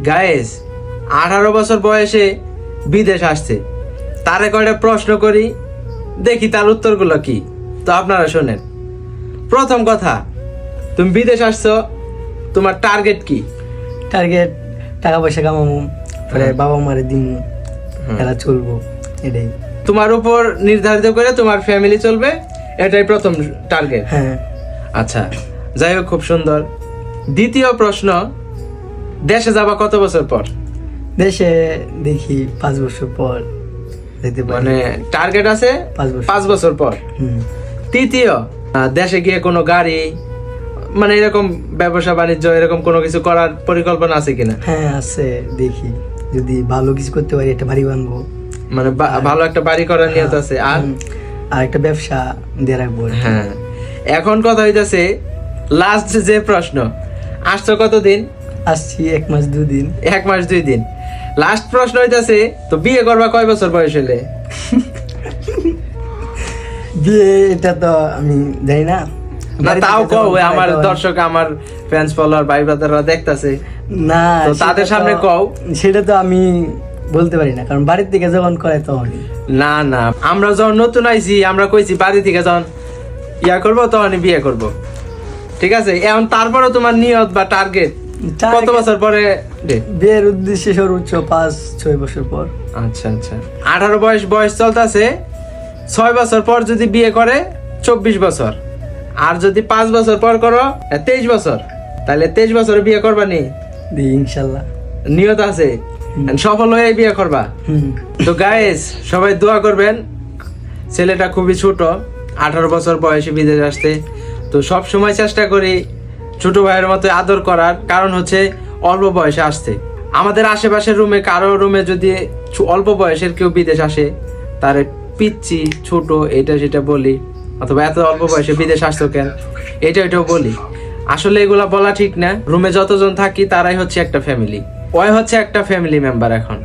Guys 18 বছর বয়সে বিদেশ আসছে, তারে কয়টা প্রশ্ন করি, দেখি তার উত্তরগুলো কি। তো আপনারা শোনেন। প্রথম কথা, তুমি বিদেশ আসছো, তোমার টার্গেট কি? টার্গেট টাকা পয়সা কামাবো, পরে বাবা মারে দিমু, এরা চলবো, এটাই। তোমার উপর নির্ধারিত করে তোমার ফ্যামিলি চলবে, এটাই প্রথম টার্গেট। হ্যাঁ। আচ্ছা, যাই হোক, খুব সুন্দর। দ্বিতীয় প্রশ্ন, দেশে যাবা কত বছর পর? দেশে দেখি 5 বছর পর যেতে পারি। মানে টার্গেট আছে 5 বছর। 5 বছর পর। হুম। তৃতীয়, দেশে গিয়ে কোনো গাড়ি, মানে এরকম ব্যবসা বাণিজ্য এরকম কোনো কিছু করার পরিকল্পনা আছে কিনা? হ্যাঁ আছে, দেখি যদি ভালো কিছু করতে পারি একটা বাড়ি বানবো, মানে ভালো একটা বাড়ি করার নিয়ত আছে। আর আর একটা ব্যবসা দিয়ে রাখবো আর কি। হ্যাঁ, এখন কথা হইতাছে লাস্ট যে প্রশ্ন, আসছো কতদিন? আসছি 1 মাস 2 দিন। 1 মাস 2 দিন। লাস্ট প্রশ্ন হইতাছে, তো বিয়ে করবা কয় বছর বয়স হলে? বিয়ে এটা তো আমি জানি না। না তাও কও, আমার দর্শক, আমার ফ্যান্স ফলোয়ার ভাই ব্রাদাররা দেখতাছে, না তো তাদের সামনে কও। সেটা তো আমি বলতে পারি না, কারণ বাড়ির থেকে যখন করে তখন। না না, আমরা যখন নতুন আইছি আমরা কইছি বাড়ি থেকে যখন ইয়া করবো তখনই বিয়ে করব, ঠিক আছে? এখন তারপরে তোমার নিয়ত বা টার্গেট কত বছর পরে? বিয়ের উদ্দেশ্যে সর্বোচ্চ 5-6 বছর পর। আচ্ছা আচ্ছা, 18 বয়স চলতেছে, 6 বছর পর যদি বিয়ে করে 24 বছর, আর যদি 5 বছর পর করো 23 বছর, তাহলে 23 বছরে বিয়ে করবা নি? দি ইনশাল্লাহ নিয়ত আছে, সফল হয়ে বিয়ে করবা। তো গাইস, সবাই দোয়া করবেন। ছেলেটা খুবই ছোট, 18 বছর বয়সে বিদেশ আসতে। তো সব সময় চেষ্টা করি ছোট ভাইয়ের মতো আদর করার, কারণ হচ্ছে অল্প বয়সে আসতে। আমাদের আশেপাশের রুমে কারো রুমে যদি অল্প বয়সের কেউ বিদেশ আসে, তার পিচ্ছি ছোট এটা সেটা বলি, অথবা এত অল্প বয়সে বিদেশ আসতো কেন, এটাও বলি। আসলে এগুলা বলা ঠিক না। রুমে যতজন থাকি তারাই হচ্ছে একটা ফ্যামিলি, ওই হচ্ছে একটা ফ্যামিলি মেম্বার এখন।